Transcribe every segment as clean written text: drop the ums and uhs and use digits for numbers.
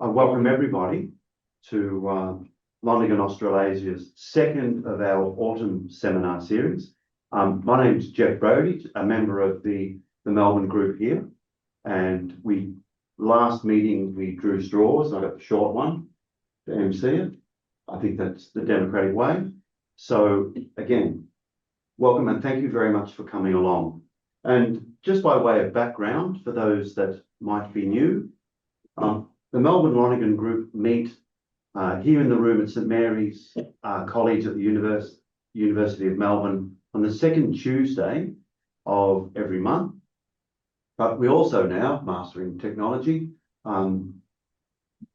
I welcome everybody to Lonergan, Australasia's second of our autumn seminar series. My name is Jeff Brody, a member of the Melbourne group here, and last meeting we drew straws. I got the short one to MC it. I think that's the democratic way. So again, welcome and thank you very much for coming along. And just by way of background, for those that might be new, the Melbourne Lonergan group meet here in the room at St Mary's College at the University of Melbourne on the second Tuesday of every month. But we also now, mastering technology,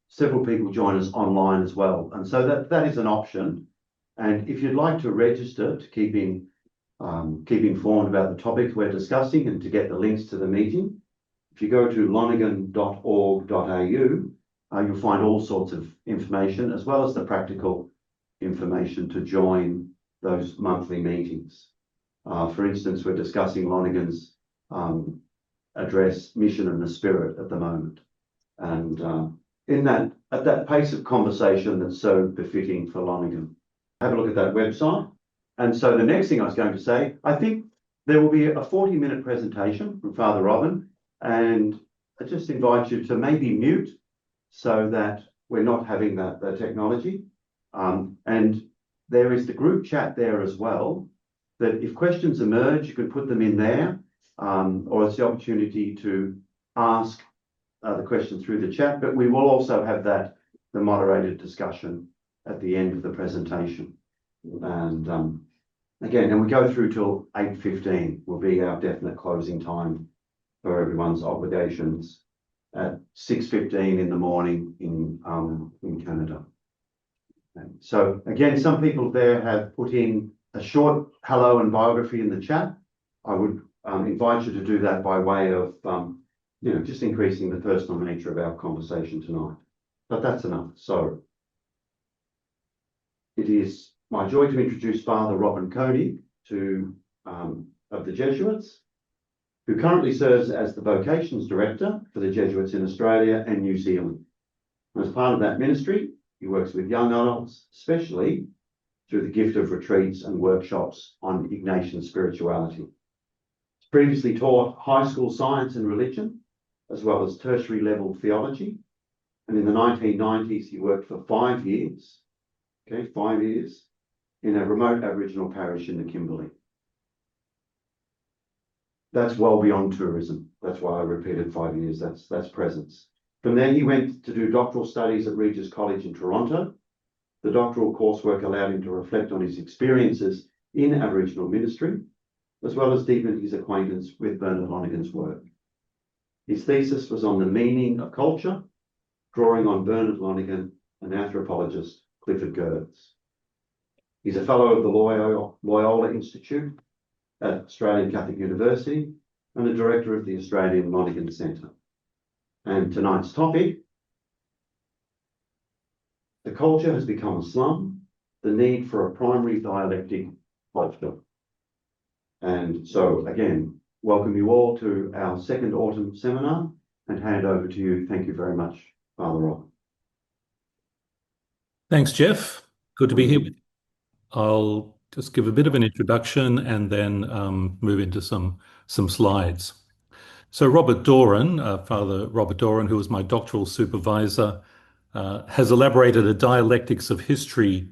several people join us online as well. And so that is an option. And if you'd like to register to keep informed about the topics we're discussing and to get the links to the meeting, if you go to lonergan.org.au, you'll find all sorts of information as well as the practical information to join those monthly meetings. For instance, we're discussing Lonergan's address, Mission and the Spirit at the moment. And at that pace of conversation that's so befitting for Lonergan. Have a look at that website. And so the next thing I was going to say, I think there will be a 40-minute presentation from Father Robin, and I just invite you to maybe mute so that we're not having the technology. And there is the group chat there as well, that if questions emerge, you can put them in there, or it's the opportunity to ask the question through the chat, but we will also have the moderated discussion at the end of the presentation. And again, and we go through till 8:15 will be our definite closing time for everyone's obligations at 6:15 in the morning in Canada. And so again, some people there have put in a short hello and biography in the chat. I would invite you to do that by way of just increasing the personal nature of our conversation tonight. But that's enough. So it is my joy to introduce Father Robin Koning of the Jesuits, who currently serves as the Vocations Director for the Jesuits in Australia and New Zealand. And as part of that ministry, he works with young adults, especially through the gift of retreats and workshops on Ignatian spirituality. He's previously taught high school science and religion, as well as tertiary level theology. And in the 1990s, he worked for 5 years, 5 years, in a remote Aboriginal parish in the Kimberley. That's well beyond tourism. That's why I repeated 5 years. That's presence. From there, he went to do doctoral studies at Regis College in Toronto. The doctoral coursework allowed him to reflect on his experiences in Aboriginal ministry, as well as deepen his acquaintance with Bernard Lonergan's work. His thesis was on the meaning of culture, drawing on Bernard Lonergan and anthropologist Clifford Geertz. He's a fellow of the Loyola Institute at Australian Catholic University and the director of the Australian Lonergan Centre. And tonight's topic, the culture has become a slum, the need for a primary dialectic culture. And so again, welcome you all to our second autumn seminar and hand over to you. Thank you very much, Father Rob. Thanks, Jeff. Good to be here with you. I'll just give a bit of an introduction and then move into some slides. So Robert Doran, Father Robert Doran, who was my doctoral supervisor, has elaborated a dialectics of history,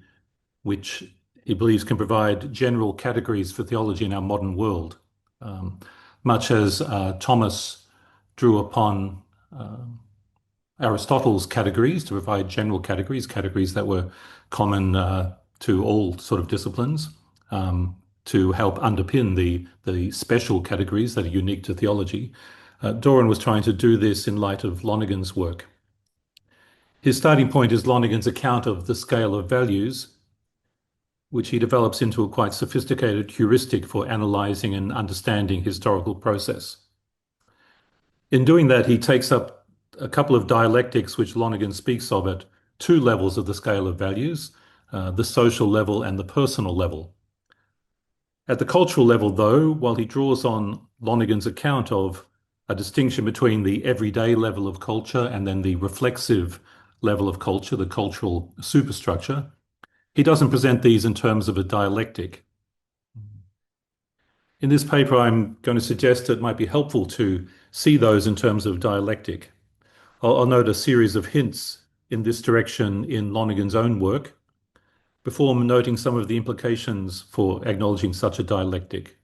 which he believes can provide general categories for theology in our modern world, much as Thomas drew upon Aristotle's categories to provide general categories that were common to all sort of disciplines, to help underpin the special categories that are unique to theology. Doran was trying to do this in light of Lonergan's work. His starting point is Lonergan's account of the scale of values, which he develops into a quite sophisticated heuristic for analysing and understanding historical process. In doing that, he takes up a couple of dialectics which Lonergan speaks of at 2 levels of the scale of values, the social level and the personal level. At the cultural level, though, while he draws on Lonergan's account of a distinction between the everyday level of culture and then the reflexive level of culture, the cultural superstructure. He doesn't present these in terms of a dialectic. In this paper, I'm going to suggest it might be helpful to see those in terms of dialectic. I'll note a series of hints in this direction in Lonergan's own work before noting some of the implications for acknowledging such a dialectic,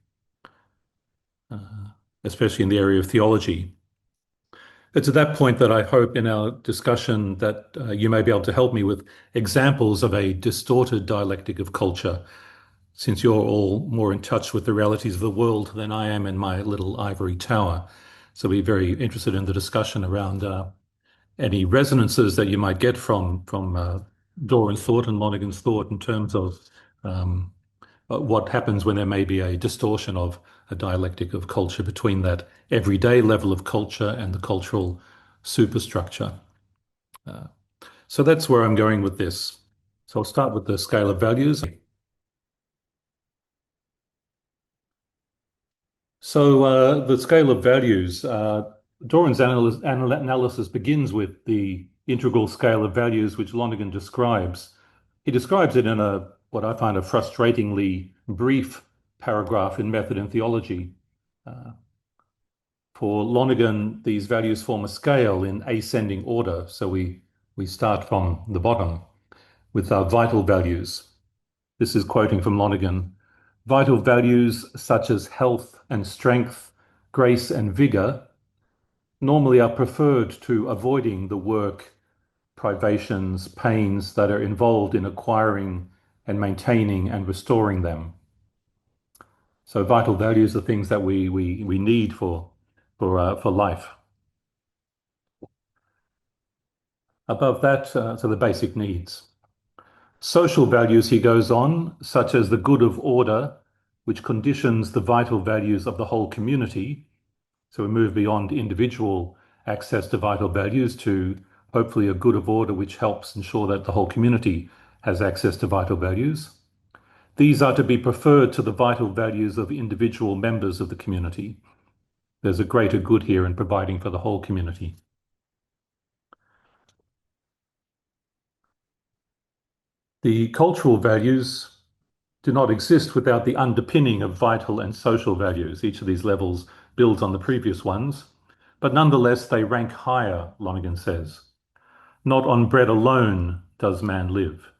especially in the area of theology. It's at that point that I hope in our discussion that you may be able to help me with examples of a distorted dialectic of culture, since you're all more in touch with the realities of the world than I am in my little ivory tower. So we're very interested in the discussion around any resonances that you might get from Doran's thought and Lonergan's thought in terms of what happens when there may be a distortion of a dialectic of culture between that everyday level of culture and the cultural superstructure. So that's where I'm going with this. So I'll start with the scale of values. So the scale of values, Doran's analysis begins with the integral scale of values which Lonergan describes. He describes it in what I find a frustratingly brief paragraph in Method and Theology. For Lonergan, these values form a scale in ascending order. So we start from the bottom with our vital values. This is quoting from Lonergan. Vital values such as health and strength, grace and vigor normally are preferred to avoiding the work, privations, pains that are involved in acquiring and maintaining and restoring them. So vital values are things that we need for life. Above that, so the basic needs. Social values, he goes on, such as the good of order, which conditions the vital values of the whole community. So we move beyond individual access to vital values to hopefully a good of order which helps ensure that the whole community has access to vital values. These are to be preferred to the vital values of individual members of the community. There's a greater good here in providing for the whole community. The cultural values do not exist without the underpinning of vital and social values. Each of these levels builds on the previous ones, but nonetheless they rank higher, Lonergan says. Not on bread alone does man live.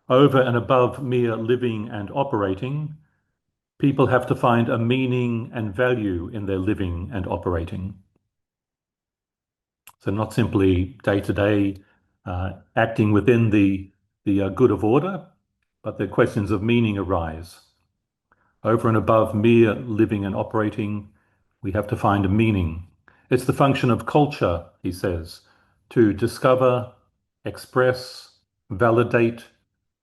Over and above mere living and operating, people have to find a meaning and value in their living and operating. So not simply day-to-day acting within the good of order, but the questions of meaning arise. Over and above mere living and operating, we have to find a meaning. It's the function of culture, he says, to discover, express, validate,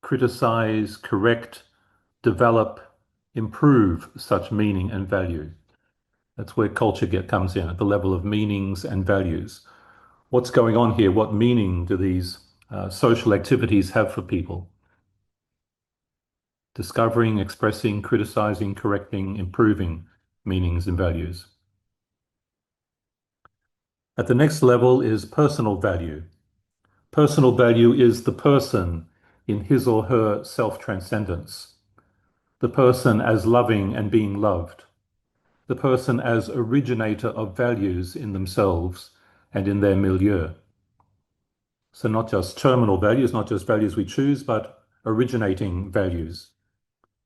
criticize, correct, develop, improve such meaning and value. That's where culture comes in, at the level of meanings and values. What's going on here? What meaning do these social activities have for people? Discovering, expressing, criticizing, correcting, improving meanings and values. At the next level is personal value. Personal value is the person in his or her self-transcendence, the person as loving and being loved, the person as originator of values in themselves and in their milieu. So not just terminal values, not just values we choose, but originating values,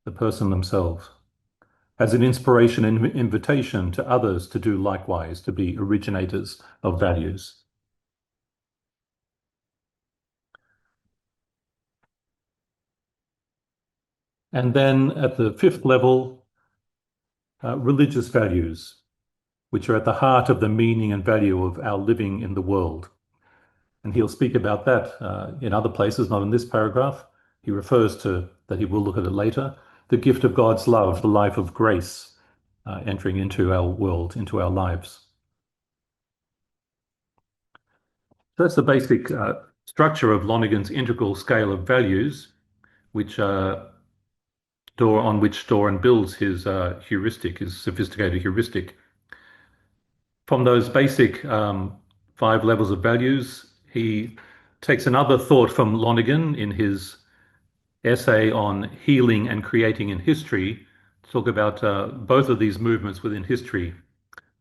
the person themselves, as an inspiration and invitation to others to do likewise, to be originators of values. And then at the fifth level, religious values, which are at the heart of the meaning and value of our living in the world. And he'll speak about that in other places, not in this paragraph. He refers to that, he will look at it later, the gift of God's love, the life of grace entering into our world, into our lives. So that's the basic structure of Lonergan's integral scale of values, which on which Doran builds his heuristic, his sophisticated heuristic. From those basic 5 levels of values, he takes another thought from Lonergan in his essay on healing and creating in history to talk about both of these movements within history.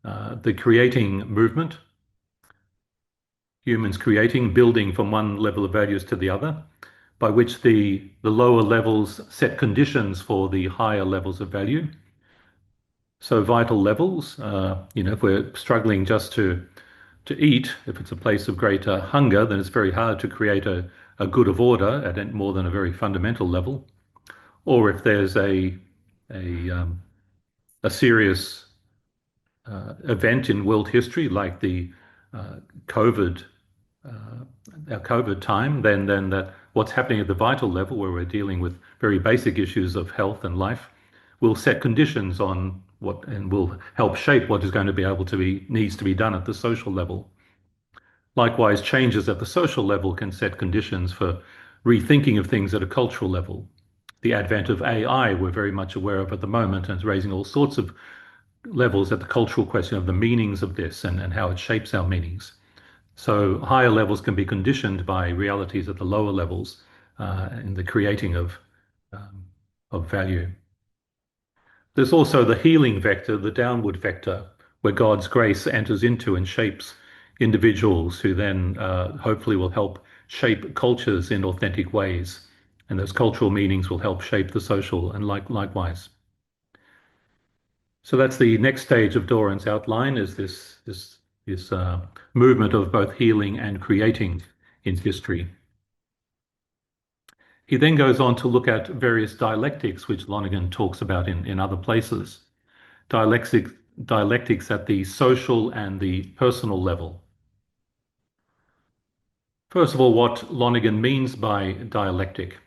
The creating movement, humans creating, building from one level of values to the other, by which the lower levels set conditions for the higher levels of value. So vital levels, if we're struggling just to eat, if it's a place of greater hunger, then it's very hard to create a good of order at more than a very fundamental level. Or if there's a serious event in world history like the COVID, our COVID time, then that what's happening at the vital level, where we're dealing with very basic issues of health and life, will set conditions on what and will help shape what is going to be able to be needs to be done at the social level. Likewise, changes at the social level can set conditions for rethinking of things at a cultural level. The advent of AI, we're very much aware of at the moment, and is raising all sorts of levels at the cultural question of the meanings of this and how it shapes our meanings. So higher levels can be conditioned by realities at the lower levels in the creating of value. There's also the healing vector, the downward vector, where God's grace enters into and shapes individuals who then hopefully will help shape cultures in authentic ways. And those cultural meanings will help shape the social and likewise. So that's the next stage of Doran's outline, is this movement of both healing and creating in history. He then goes on to look at various dialectics, which Lonergan talks about in other places. Dialectics at the social and the personal level. First of all, what Lonergan means by dialectic.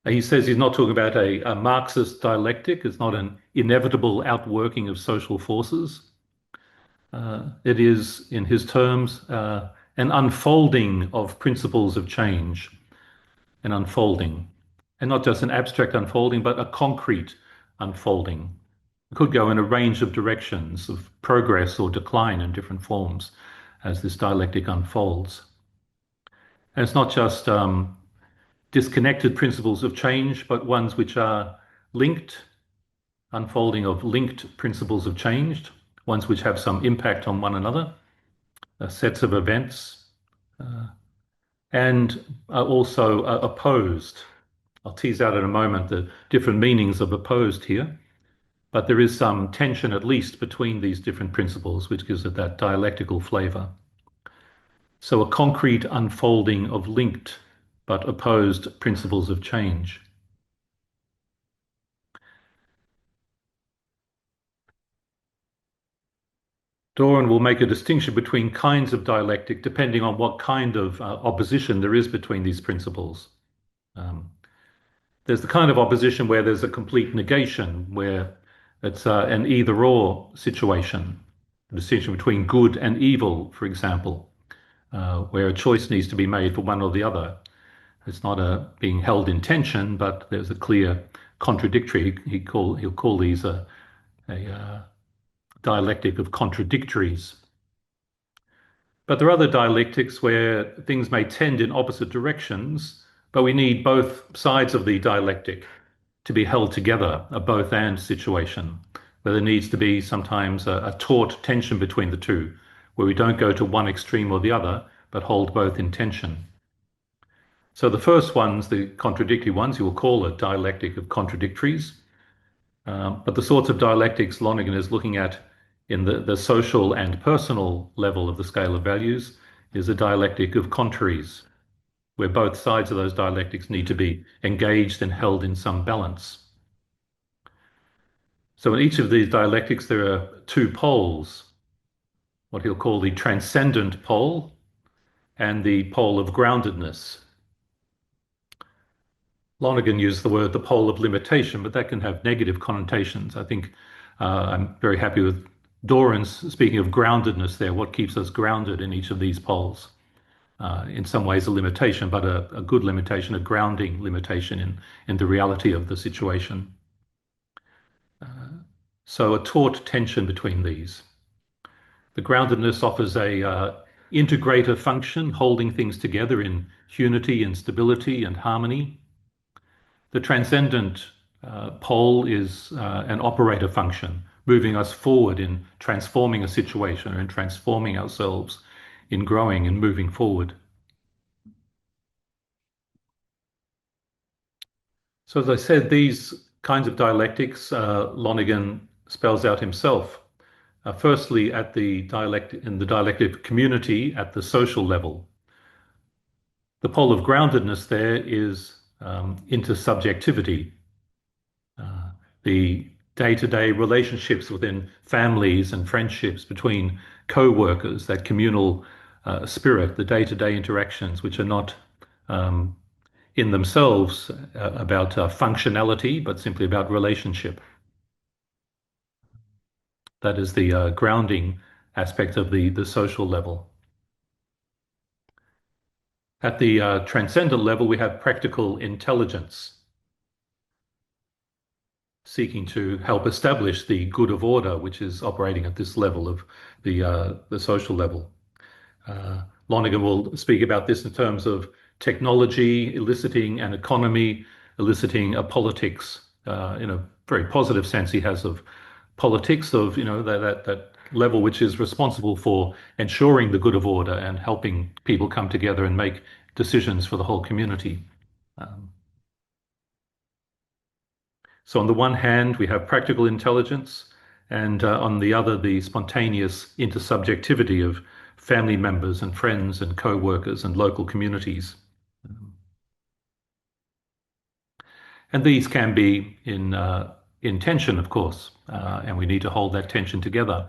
He says he's not talking about a Marxist dialectic. It's not an inevitable outworking of social forces. It is, in his terms, an unfolding of principles of change, an unfolding. And not just an abstract unfolding, but a concrete unfolding. It could go in a range of directions of progress or decline in different forms as this dialectic unfolds. And it's not just disconnected principles of change, but ones which are linked, unfolding of linked principles of change, ones which have some impact on one another, sets of events, and are also opposed. I'll tease out in a moment the different meanings of opposed here, but there is some tension at least between these different principles, which gives it that dialectical flavor. So a concrete unfolding of linked but opposed principles of change. Doran will make a distinction between kinds of dialectic depending on what kind of opposition there is between these principles. There's the kind of opposition where there's a complete negation, where it's an either-or situation, the distinction between good and evil, for example, where a choice needs to be made for one or the other. It's not being held in tension, but there's a clear contradictory. He'll call these a dialectic of contradictories. But there are other dialectics where things may tend in opposite directions, but we need both sides of the dialectic to be held together, a both and situation, where there needs to be sometimes a taut tension between the two, where we don't go to one extreme or the other, but hold both in tension. So the first ones, the contradictory ones, you will call a dialectic of contradictories. But the sorts of dialectics Lonergan is looking at in the social and personal level of the scale of values is a dialectic of contraries, where both sides of those dialectics need to be engaged and held in some balance. So in each of these dialectics, there are two poles, what he'll call the transcendent pole and the pole of groundedness. Lonergan used the pole of limitation, but that can have negative connotations. I think I'm very happy with Doran's speaking of groundedness there, what keeps us grounded in each of these poles. In some ways a limitation, but a good limitation, a grounding limitation in the reality of the situation. So a taut tension between these. The groundedness offers a integrator function, holding things together in unity and stability and harmony. The transcendent pole is an operator function, moving us forward in transforming a situation or in transforming ourselves, in growing and moving forward. So as I said, these kinds of dialectics, Lonergan spells out himself. Firstly, in the dialectic community at the social level. The pole of groundedness there is intersubjectivity, the day-to-day relationships within families and friendships between co-workers, that communal spirit, the day-to-day interactions, which are not in themselves about functionality, but simply about relationship. That is the grounding aspect of the social level. At the transcendent level, we have practical intelligence, seeking to help establish the good of order, which is operating at this level of the social level. Lonergan will speak about this in terms of technology eliciting an economy, eliciting a politics, in a very positive sense he has of politics, of that level which is responsible for ensuring the good of order and helping people come together and make decisions for the whole community. So on the one hand, we have practical intelligence, and on the other, the spontaneous intersubjectivity of family members and friends and co-workers and local communities. And these can be in tension, of course, and we need to hold that tension together.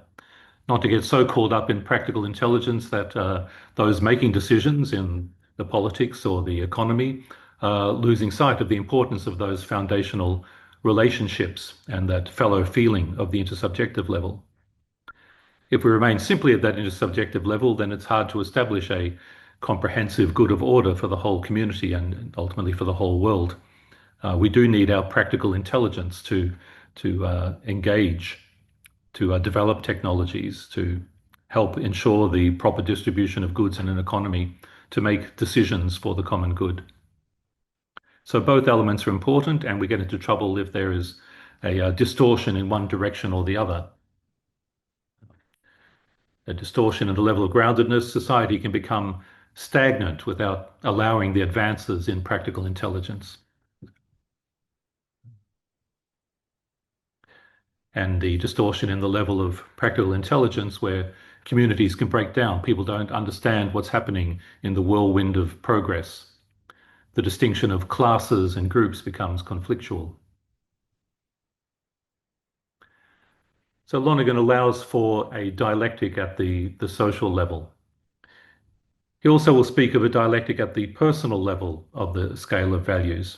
Not to get so caught up in practical intelligence that those making decisions in the politics or the economy losing sight of the importance of those foundational relationships and that fellow feeling of the intersubjective level. If we remain simply at that intersubjective level, then it's hard to establish a comprehensive good of order for the whole community and ultimately for the whole world. We do need our practical intelligence to engage, to develop technologies, to help ensure the proper distribution of goods in an economy, to make decisions for the common good. So both elements are important, and we get into trouble if there is a distortion in one direction or the other. A distortion at the level of groundedness, society can become stagnant without allowing the advances in practical intelligence. And the distortion in the level of practical intelligence where communities can break down. People don't understand what's happening in the whirlwind of progress. The distinction of classes and groups becomes conflictual. So Lonergan allows for a dialectic at the social level. He also will speak of a dialectic at the personal level of the scale of values.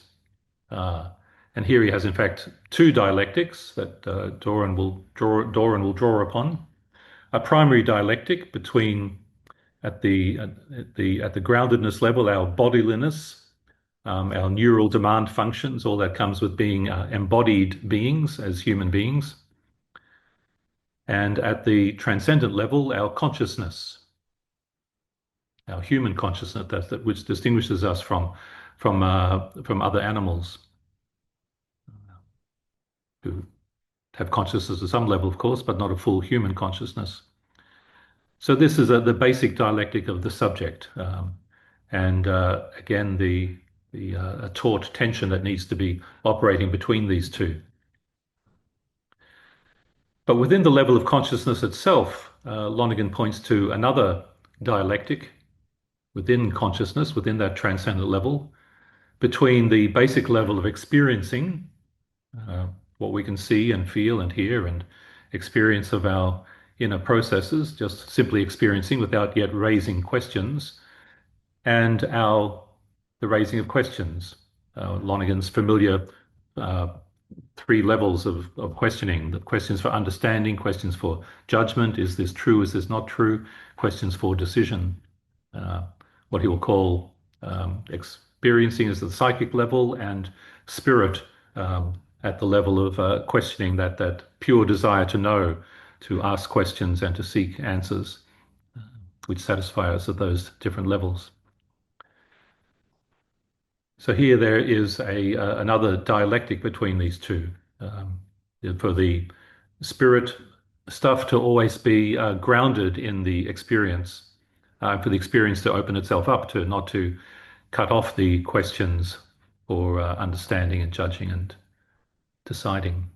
And here he has, in fact, two dialectics that Doran will draw upon. A primary dialectic between, at the groundedness level, our bodiliness, our neural demand functions, all that comes with being embodied beings as human beings. And at the transcendent level, our consciousness, our human consciousness, which distinguishes us from other animals who have consciousness at some level, of course, but not a full human consciousness. So this is the basic dialectic of the subject, and again, a taut tension that needs to be operating between these two. But within the level of consciousness itself, Lonergan points to another dialectic within consciousness, within that transcendent level, between the basic level of experiencing, what we can see and feel and hear and experience of our inner processes, just simply experiencing without yet raising questions, and the raising of questions. Lonergan's familiar three levels of questioning: the questions for understanding, questions for judgment, is this true, is this not true, questions for decision. What he will call experiencing is the psychic level, and spirit at the level of questioning, that pure desire to know, to ask questions and to seek answers. which satisfy us at those different levels. So here there is another dialectic between these two. For the spirit stuff to always be grounded in the experience, for the experience to open itself up, to not to cut off the questions for understanding and judging and deciding.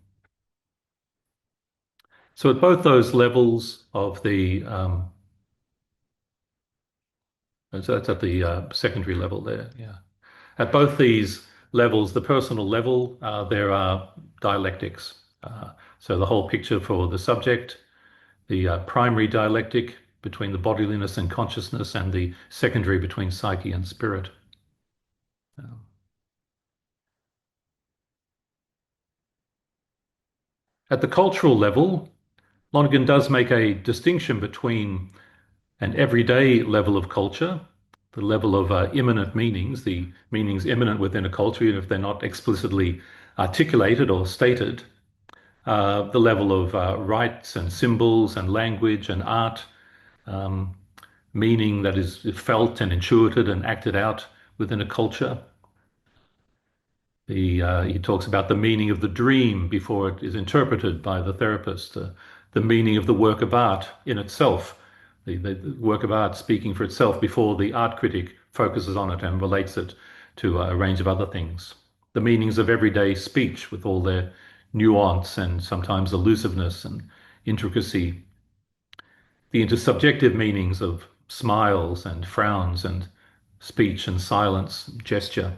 So at both those levels of the, so that's at the secondary level there, yeah. At both these levels, the personal level, there are dialectics. So the whole picture for the subject, the primary dialectic between the bodiliness and consciousness, and the secondary between psyche and spirit. At the cultural level, Lonergan does make a distinction between an everyday level of culture, the level of immanent meanings, the meanings immanent within a culture, even if they're not explicitly articulated or stated, the level of rites and symbols and language and art, meaning that is felt and intuited and acted out within a culture. He talks about the meaning of the dream before it is interpreted by the therapist, the meaning of the work of art in itself, the work of art speaking for itself before the art critic focuses on it and relates it to a range of other things. The meanings of everyday speech with all their nuance and sometimes elusiveness and intricacy. The intersubjective meanings of smiles and frowns and speech and silence, gesture.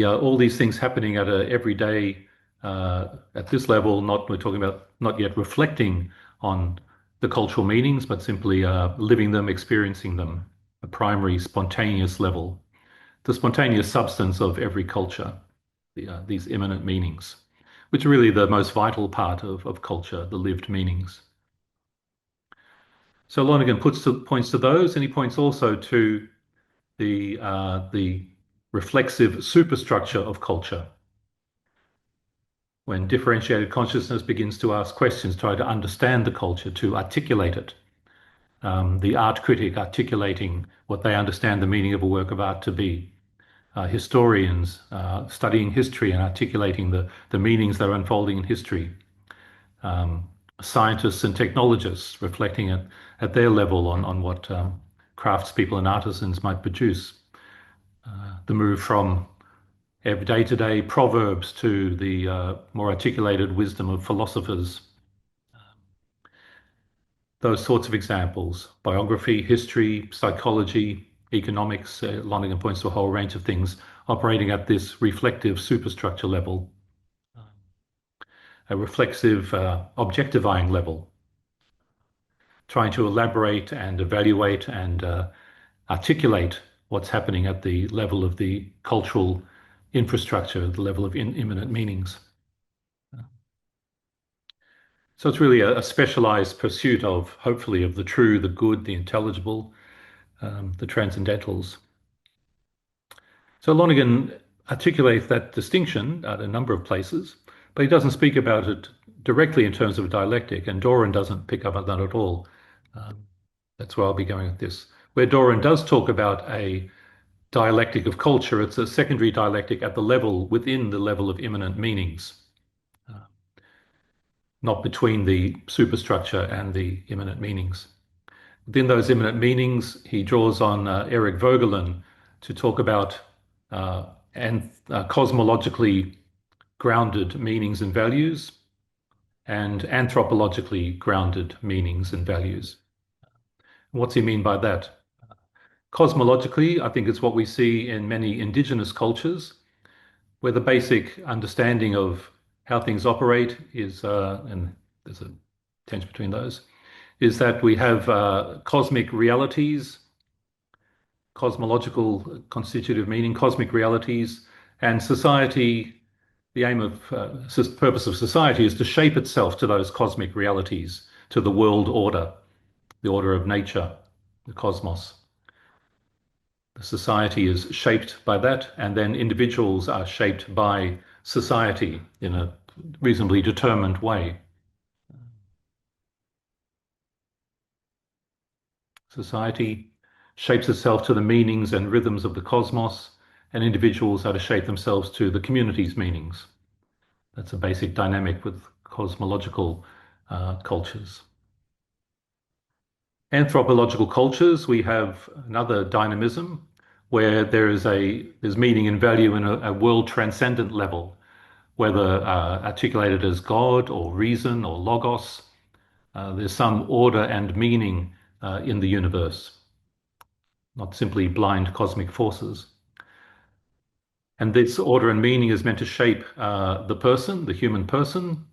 All these things happening at a everyday, at this level, we're talking about not yet reflecting on the cultural meanings, but simply living them, experiencing them, a primary spontaneous level, the spontaneous substance of every culture, these immanent meanings, which are really the most vital part of culture, the lived meanings. So Lonergan points to those, and he points also to the reflexive superstructure of culture. When differentiated consciousness begins to ask questions, try to understand the culture, to articulate it. The art critic articulating what they understand the meaning of a work of art to be. Historians studying history and articulating the meanings that are unfolding in history. Scientists and technologists reflecting at their level on what craftspeople and artisans might produce. The move from day-to-day proverbs to the more articulated wisdom of philosophers. Those sorts of examples, biography, history, psychology, economics, Lonergan points to a whole range of things operating at this reflective superstructure level, a reflexive objectifying level, trying to elaborate and evaluate and articulate what's happening at the level of the cultural infrastructure, the level of immanent meanings. So it's really a specialized pursuit of, hopefully, of the true, the good, the intelligible, the transcendentals. So Lonergan articulates that distinction at a number of places, but he doesn't speak about it directly in terms of a dialectic, and Doran doesn't pick up on that at all. That's where I'll be going with this. Where Doran does talk about a dialectic of culture, it's a secondary dialectic at the level, within the level of immanent meanings, not between the superstructure and the immanent meanings. Within those immanent meanings, he draws on Eric Voegelin to talk about cosmologically grounded meanings and values and anthropologically grounded meanings and values. What's he mean by that? Cosmologically, I think it's what we see in many indigenous cultures, where the basic understanding of how things operate is, and there's a tension between those, is that we have cosmic realities, cosmological constitutive meaning, cosmic realities, and society, the aim of, purpose of society is to shape itself to those cosmic realities, to the world order, the order of nature, the cosmos. The society is shaped by that, and then individuals are shaped by society in a reasonably determined way. Society shapes itself to the meanings and rhythms of the cosmos, and individuals are to shape themselves to the community's meanings. That's a basic dynamic with cosmological cultures. Anthropological cultures, we have another dynamism where there's meaning and value in a world transcendent level, whether articulated as God or reason or logos. There's some order and meaning in the universe, not simply blind cosmic forces. And this order and meaning is meant to shape the person, the human person,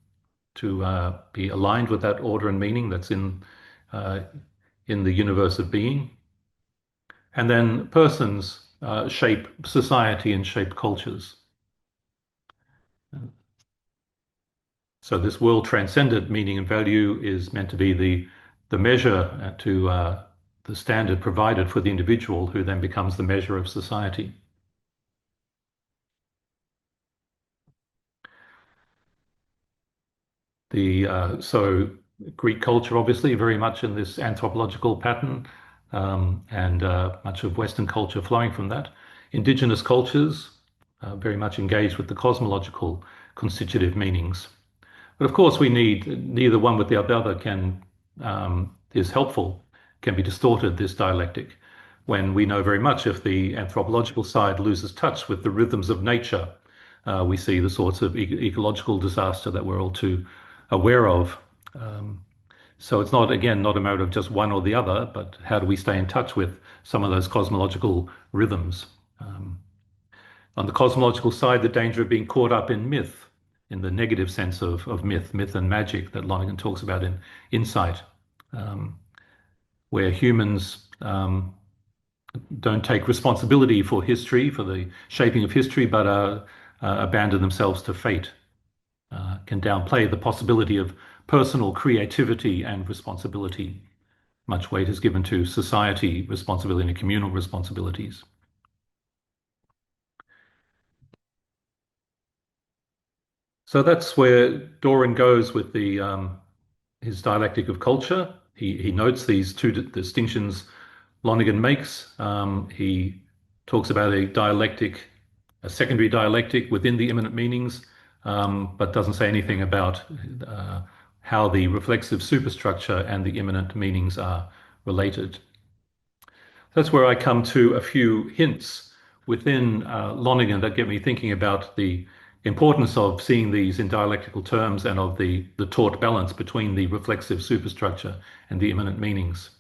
to be aligned with that order and meaning that's in the universe of being. And then persons shape society and shape cultures. So this world transcendent meaning and value is meant to be the measure to the standard provided for the individual, who then becomes the measure of society. So Greek culture, obviously, very much in this anthropological pattern, and much of Western culture flowing from that. Indigenous cultures, very much engaged with the cosmological constitutive meanings. But of course, we need neither one with the other is helpful, can be distorted, this dialectic, when we know very much if the anthropological side loses touch with the rhythms of nature, we see the sorts of ecological disaster that we're all too aware of. So it's not, again, not a matter of just one or the other, but how do we stay in touch with some of those cosmological rhythms? On the cosmological side, the danger of being caught up in myth, in the negative sense of myth and magic that Lonergan talks about in Insight, where humans don't take responsibility for history, for the shaping of history, but abandon themselves to fate, can downplay the possibility of personal creativity and responsibility. Much weight is given to society responsibility and communal responsibilities. So that's where Doran goes with his dialectic of culture. He notes these two distinctions Lonergan makes. He talks about a secondary dialectic within the immanent meanings, but doesn't say anything about how the reflexive superstructure and the immanent meanings are related. That's where I come to a few hints within Lonergan that get me thinking about the importance of seeing these in dialectical terms and of the taut balance between the reflexive superstructure and the immanent meanings.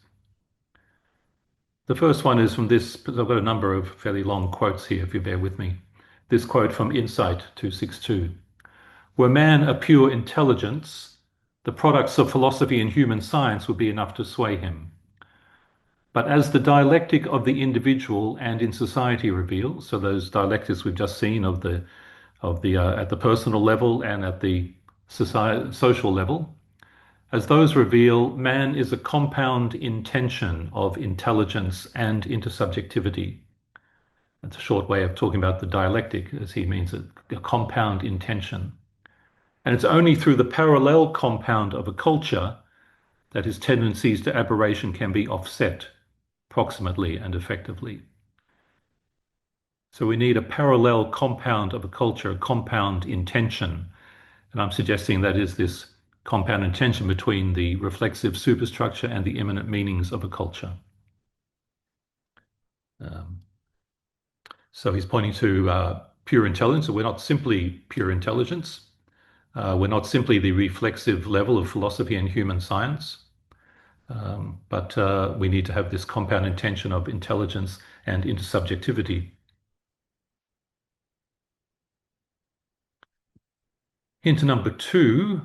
The first one is from this, I've got a number of fairly long quotes here, if you bear with me. This quote from Insight 262. Were man a pure intelligence, the products of philosophy and human science would be enough to sway him. But as the dialectic of the individual and in society reveals, so those dialectics we've just seen at the personal level and at the social level, as those reveal, man is a compound intention of intelligence and intersubjectivity. That's a short way of talking about the dialectic, as he means it, a compound intention. And it's only through the parallel compound of a culture that his tendencies to aberration can be offset proximately and effectively. So we need a parallel compound of a culture, a compound intention. And I'm suggesting that is this compound intention between the reflexive superstructure and the immanent meanings of a culture. So he's pointing to pure intelligence. So we're not simply pure intelligence. We're not simply the reflexive level of philosophy and human science, but we need to have this compound intention of intelligence and intersubjectivity. Hint number 2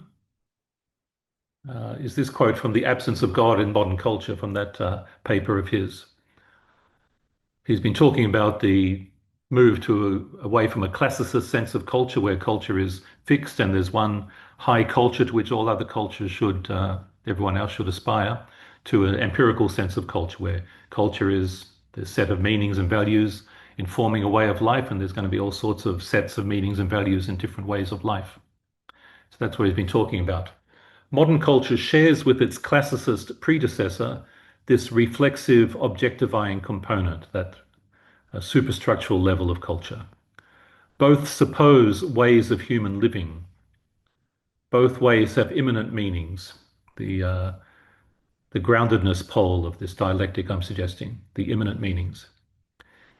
is this quote from The Absence of God in Modern Culture, from that paper of his. He's been talking about the move away from a classicist sense of culture, where culture is fixed and there's one high culture to which all other cultures everyone else should aspire, to an empirical sense of culture, where culture is the set of meanings and values informing a way of life, and there's going to be all sorts of sets of meanings and values in different ways of life. So that's what he's been talking about. Modern culture shares with its classicist predecessor this reflexive, objectifying component, that superstructural level of culture. Both suppose ways of human living. Both ways have immanent meanings. The groundedness pole of this dialectic I'm suggesting, the immanent meanings.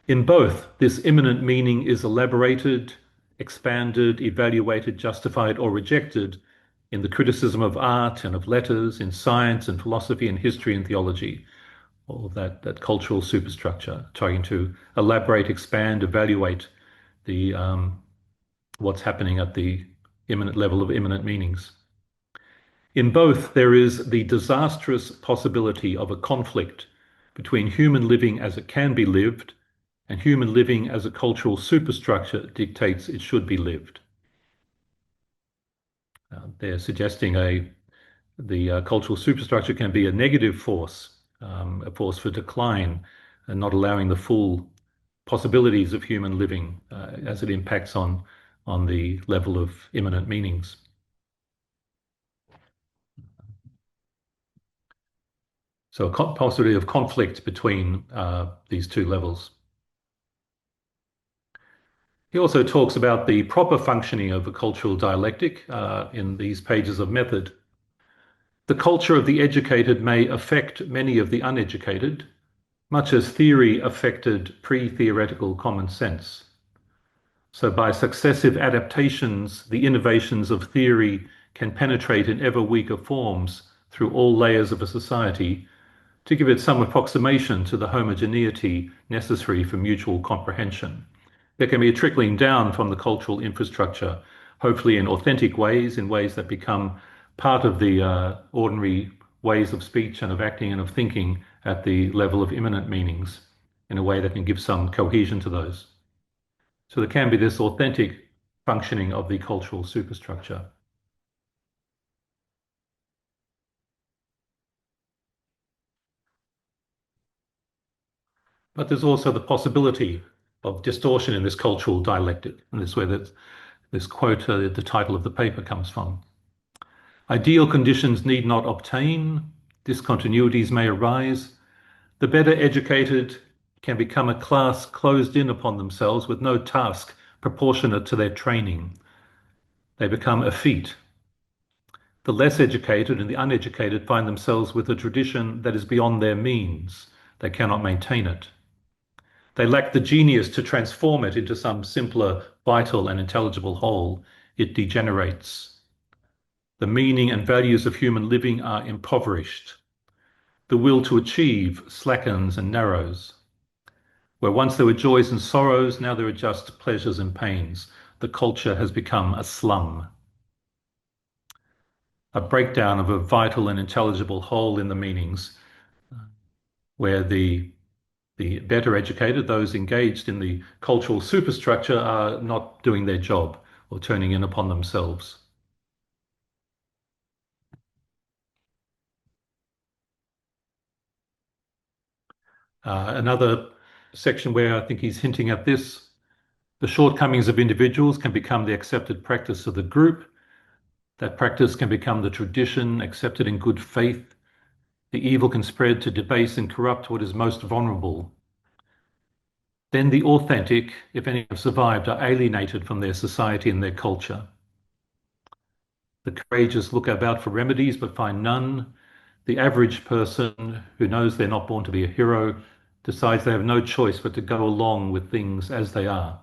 In both, this immanent meaning is elaborated, expanded, evaluated, justified, or rejected in the criticism of art and of letters, in science and philosophy and history and theology, all of that cultural superstructure, trying to elaborate, expand, evaluate the what's happening at the immanent level of immanent meanings. In both, there is the disastrous possibility of a conflict between human living as it can be lived and human living as a cultural superstructure dictates it should be lived. They're suggesting the cultural superstructure can be a negative force, a force for decline, and not allowing the full possibilities of human living as it impacts on the level of immanent meanings. So a possibility of conflict between these two levels. He also talks about the proper functioning of a cultural dialectic in these pages of method. The culture of the educated may affect many of the uneducated, much as theory affected pre-theoretical common sense. So by successive adaptations, the innovations of theory can penetrate in ever weaker forms through all layers of a society to give it some approximation to the homogeneity necessary for mutual comprehension. There can be a trickling down from the cultural infrastructure, hopefully in authentic ways, in ways that become part of the ordinary ways of speech and of acting and of thinking at the level of immanent meanings, in a way that can give some cohesion to those. So there can be this authentic functioning of the cultural superstructure. But there's also the possibility of distortion in this cultural dialectic, and this is where this quote, the title of the paper, comes from. Ideal conditions need not obtain, discontinuities may arise. The better educated can become a class closed in upon themselves with no task proportionate to their training. They become effete. The less educated and the uneducated find themselves with a tradition that is beyond their means. They cannot maintain it. They lack the genius to transform it into some simpler, vital, and intelligible whole. It degenerates. The meaning and values of human living are impoverished. The will to achieve slackens and narrows. Where once there were joys and sorrows, now there are just pleasures and pains. The culture has become a slum. A breakdown of a vital and intelligible whole in the meanings, where the better educated, those engaged in the cultural superstructure, are not doing their job or turning in upon themselves. Another section where I think he's hinting at this, the shortcomings of individuals can become the accepted practice of the group. That practice can become the tradition accepted in good faith. The evil can spread to debase and corrupt what is most vulnerable. Then the authentic, if any have survived, are alienated from their society and their culture. The courageous look about for remedies but find none. The average person who knows they're not born to be a hero decides they have no choice but to go along with things as they are.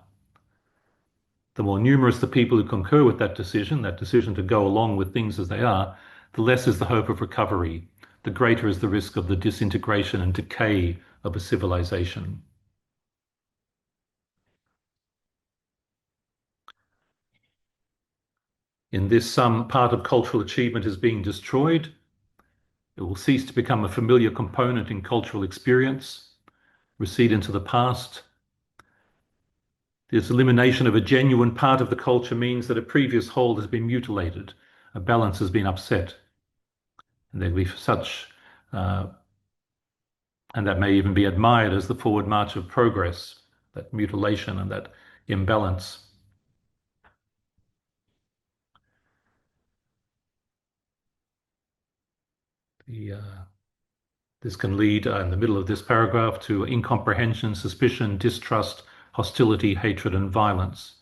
The more numerous the people who concur with that decision to go along with things as they are, the less is the hope of recovery, the greater is the risk of the disintegration and decay of a civilization. In this, some part of cultural achievement is being destroyed. It will cease to become a familiar component in cultural experience, recede into the past. This elimination of a genuine part of the culture means that a previous whole has been mutilated, a balance has been upset. And there'll be such, and that may even be admired as the forward march of progress, that mutilation and that imbalance. This can lead in the middle of this paragraph to incomprehension, suspicion, distrust, hostility, hatred, and violence.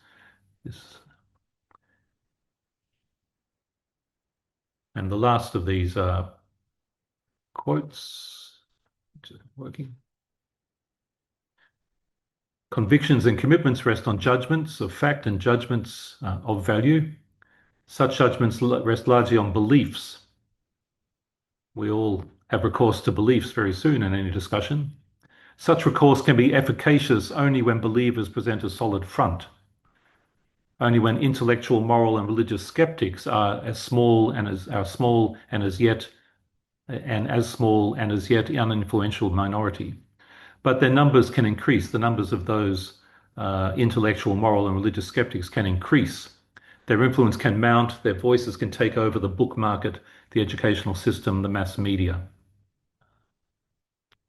And the last of these quotes, working. Convictions and commitments rest on judgments of fact and judgments of value. Such judgments rest largely on beliefs. We all have recourse to beliefs very soon in any discussion. Such recourse can be efficacious only when believers present a solid front. Only when intellectual, moral, and religious skeptics are as small and as yet uninfluential minority. But their numbers can increase. The numbers of those intellectual, moral, and religious skeptics can increase. Their influence can mount. Their voices can take over the book market, the educational system, the mass media.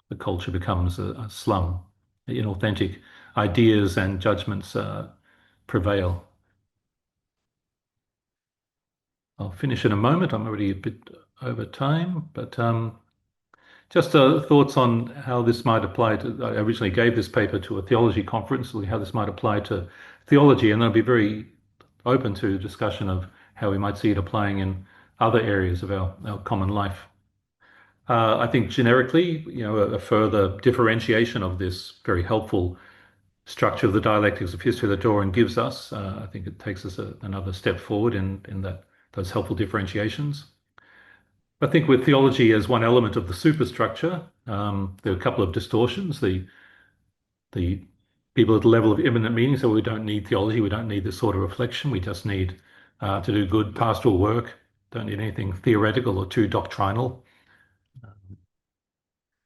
The culture becomes a slum. Inauthentic ideas and judgments prevail. I'll finish in a moment. I'm already a bit over time, but just thoughts on how this might apply to, I originally gave this paper to a theology conference, how this might apply to theology, and I'll be very open to discussion of how we might see it applying in other areas of our common life. I think generically, a further differentiation of this very helpful structure of the dialectics of history that Doran gives us, I think it takes us another step forward in those helpful differentiations. I think with theology as one element of the superstructure, there are a couple of distortions. The people at the level of immanent meaning, so we don't need theology, we don't need this sort of reflection, we just need to do good pastoral work, don't need anything theoretical or too doctrinal.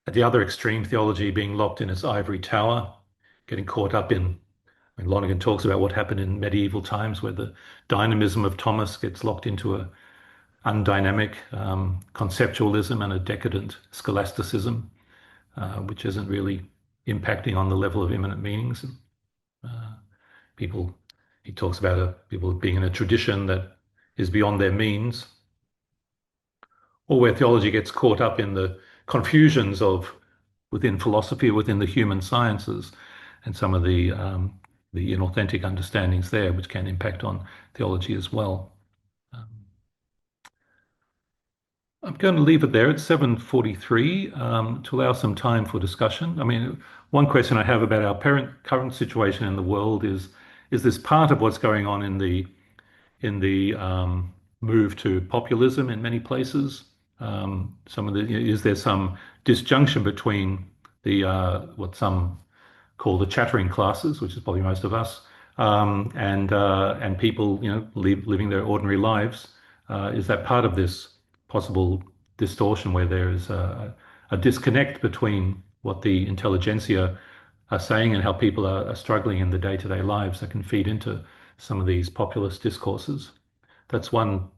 At the other extreme, theology being locked in its ivory tower, getting caught up in, when Lonergan talks about what happened in medieval times, where the dynamism of Thomas gets locked into a undynamic conceptualism and a decadent scholasticism, which isn't really impacting on the level of immanent meanings. He talks about people being in a tradition that is beyond their means, or where theology gets caught up in the confusions of within philosophy, within the human sciences, and some of the inauthentic understandings there, which can impact on theology as well. I'm going to leave it there at 7:43 to allow some time for discussion. I mean, one question I have about our current situation in the world is this part of what's going on in the move to populism in many places? Is there some disjunction between the what some call the chattering classes, which is probably most of us, and people, living their ordinary lives? Is that part of this possible distortion where there is a disconnect between what the intelligentsia are saying and how people are struggling in the day-to-day lives that can feed into some of these populist discourses? That's one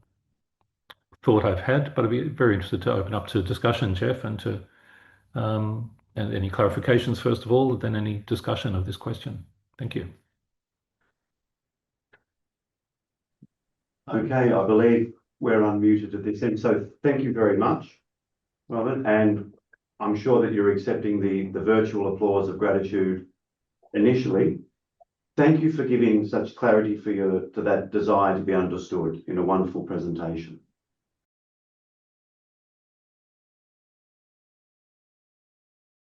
thought I've had, but I'd be very interested to open up to discussion, Jeff, and to and any clarifications first of all, then any discussion of this question. Thank you. Okay, I believe we're unmuted at this end, so thank you very much, Robin, and I'm sure that you're accepting the virtual applause of gratitude initially. Thank you for giving such clarity to that desire to be understood in a wonderful presentation.